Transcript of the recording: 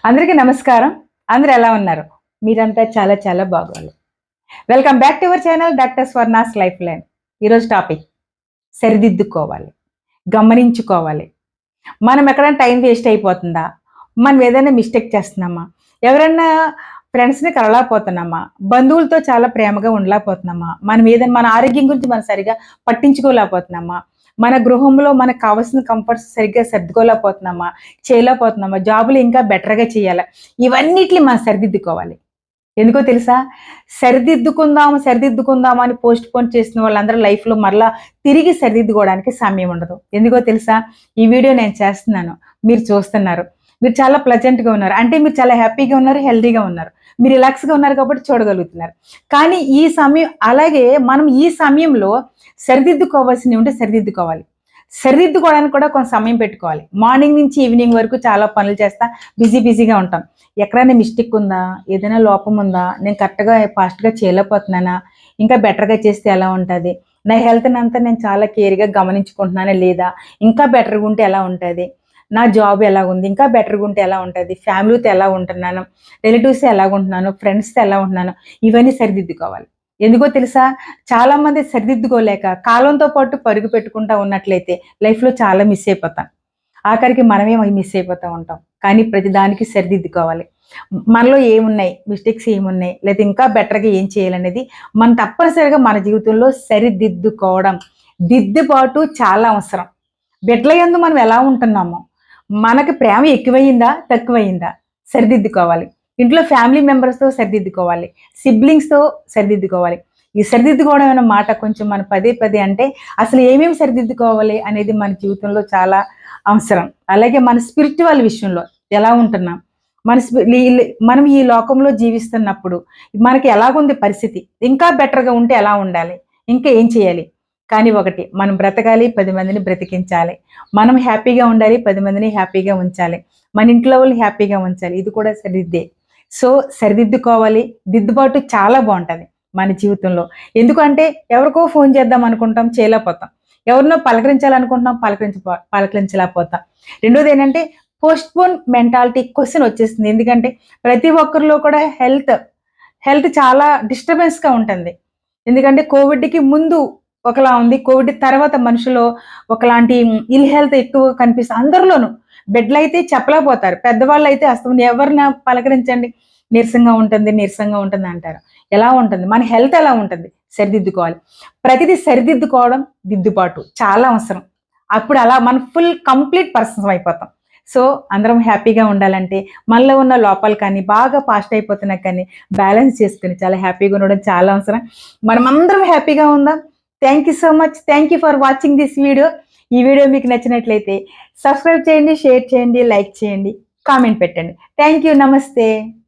అందరికీ నమస్కారం. అందరూ ఎలా ఉన్నారు? మీరంతా చాలా చాలా బాగోవాలి. Welcome back to our channel doctor Swarna's lifeline. ఈరోజు టాపిక్ సరిదిద్దుకోవాలి, గమనించుకోవాలి. మనం ఎక్కడైనా టైం వేస్ట్ అయిపోతుందా? మనం ఏదైనా మిస్టేక్ చేస్తున్నామా? ఎవరన్నా ఫ్రెండ్స్‌ని కలవలేకపోతున్నామా? బంధువులతో చాలా ప్రేమగా ఉండలేకపోతున్నామా? మన ఆరోగ్యం గురించి మనం సరిగ్గా పట్టించుకోలేకపోతున్నామా? మన గృహంలో మనకు కావాల్సిన కంఫర్ట్స్ సరిగ్గా సర్దుకోలేకపోతున్నామా? చేయలేకపోతున్నామా? జాబులు ఇంకా బెటర్‌గా చేయాలా? ఇవన్నిటిని మనం సరిదిద్దుకోవాలి. ఎందుకో తెలుసా? సరిదిద్దుకుందాం, సరిదిద్దుకుందాం అని పోస్ట్‌పోన్ చేసిన వాళ్ళందరూ లైఫ్‌లో మరలా తిరిగి సరిదిద్దుకోవడానికి సమయం ఉండదు. ఎందుకో తెలుసా? ఈ వీడియో నేను చేస్తున్నాను. మీరు చూస్తున్నారు. మీరు చాలా ప్లెజెంట్‌గా ఉన్నారు. అంటే మీరు చాలా హ్యాపీగా ఉన్నారు, హెల్తీగా ఉన్నారు. మీరు రిలాక్స్‌గా ఉన్నారు కాబట్టి చూడగలుగుతున్నారు. కానీ అలాగే మనం ఈ సమయంలో సరిదిద్దుకోవాల్సినవి ఉంటే సరిదిద్దుకోవాలి. సరిదిద్దుకోవడానికి కూడా కొంత సమయం పెట్టుకోవాలి. మార్నింగ్ నుంచి ఈవినింగ్ వరకు చాలా పనులు చేస్తా బిజీగా ఉంటాం. ఎక్కడైనా మిస్టేక్ ఉందా? ఏదైనా లోపం ఉందా? నేను కరెక్ట్‌గా ఫాస్ట్‌గా చేయలేకపోతున్నానా? ఇంకా బెటర్‌గా చేస్తే ఎలా ఉంటది? నా హెల్త్‌నంతా నేను చాలా కేర్‌గా గమనించుకుంటున్నానా లేదా? ఇంకా బెటర్‌గా ఉంటే ఎలా ఉంటది? నా జాబ్ ఎలాగుంది? ఇంకా బెటర్‌గా ఉంటే ఎలా ఉంటది? ఫ్యామిలీతో ఎలా ఉంటున్నాను? రిలేటివ్స్‌తో ఎలాగుంటున్నాను? ఫ్రెండ్స్‌తో ఎలా ఉంటున్నాను? ఇవన్నీ సరిదిద్దుకోవాలి. ఎందుకో తెలుసా? చాలామంది సరిదిద్దుకోలేక కాలంతో పాటు పరుగు పెట్టుకుంటా ఉన్నట్లయితే లైఫ్‌లో చాలా మిస్ అయిపోతాం. ఆఖరికి మనమే మిస్ అయిపోతా ఉంటాం. కానీ ప్రతిదానికి సరిదిద్దుకోవాలి. మనలో ఏమున్నాయి? మిస్టేక్స్ ఏమున్నాయి? లేదా ఇంకా బెటర్‌గా ఏం చేయాలనేది మనం తప్పనిసరిగా మన జీవితంలో సరిదిద్దుకోవడం. దిద్దుబాటు చాలా అవసరం. బిడ్డల యందు మనం ఎలా ఉంటున్నామో, మనకి ప్రేమ ఎక్కువయిందా? తక్కువయిందా? సరిదిద్దుకోవాలి. ఇంట్లో ఫ్యామిలీ మెంబర్స్‌తో సరిదిద్దుకోవాలి. సిబ్లింగ్స్‌తో సరిదిద్దుకోవాలి. ఈ సరిదిద్దుకోవడం అనే మాట కొంచెం మనం పదే అంటే అసలు ఏమేమి సరిదిద్దుకోవాలి అనేది మన జీవితంలో చాలా అవసరం. అలాగే మన స్పిరిచ్యువల్ విషయంలో ఎలా ఉంటున్నాం? మన స్పి లీ లీ మనం ఈ లోకంలో జీవిస్తున్నప్పుడు మనకి ఎలాగుంది పరిస్థితి? ఇంకా బెటర్‌గా ఉంటే ఎలా ఉండాలి? ఇంకా ఏం చేయాలి? కానీ ఒకటి మనం బ్రతకాలి, 10 మందిని బ్రతికించాలి. మనం హ్యాపీగా ఉండాలి, 10 మందిని హ్యాపీగా ఉంచాలి. మన ఇంట్లో వాళ్ళని హ్యాపీగా ఉంచాలి. ఇది కూడా సరిదిద్దే. సో, సరిదిద్దుకోవాలి. దిద్దుబాటు చాలా బావుంటది మన జీవితంలో. ఎందుకంటే ఎవరికో ఫోను చేద్దాం అనుకుంటాం, చేయలేకపోతాం. ఎవరినో పలకరించాలనుకుంటున్నాం, పలకరించలేకపోతాం. రెండోదేంటంటే పోస్ట్‌పోన్ మెంటాలిటీ క్వెషన్ వచ్చేసింది. ఎందుకంటే ప్రతి ఒక్కరిలో కూడా హెల్త్ చాలా డిస్టర్బెన్స్‌గా ఉంటుంది. ఎందుకంటే కోవిడ్‌కి ముందు ఒకలా ఉంది. కోవిడ్ తర్వాత మనిషిలో ఒకలాంటి ఇల్ హెల్త్ ఎక్కువగా కనిపిస్తుంది. అందరిలోనూ. బిడ్డలైతే చెప్పలేకపోతారు. పెద్దవాళ్ళైతే అసలు ఎవరిని పలకరించండి నీరసంగా ఉంటుంది అంటారు. ఎలా ఉంటుంది? మన హెల్త్ ఎలా ఉంటుంది? సరిదిద్దుకోవాలి. ప్రతిదీ సరిదిద్దుకోవడం, దిద్దుబాటు చాలా అవసరం. అప్పుడు అలా మనం కంప్లీట్ పర్సన్స్ అయిపోతాం. సో, అందరం హ్యాపీగా ఉండాలంటే మనలో ఉన్న లోపాలు కానీ, బాగా ఫాస్ట్ అయిపోతున్నా కానీ బ్యాలెన్స్ చేసుకొని చాలా హ్యాపీగా ఉండడం చాలా అవసరం. మనమందరం హ్యాపీగా ఉందాం. Thank you so much. Thank you for watching this video. ఈ వీడియో మీకు నచ్చినట్లయితే సబ్స్క్రైబ్ చేయండి, షేర్ చేయండి, లైక్ చేయండి, కామెంట్ పెట్టండి. Thank you. నమస్తే.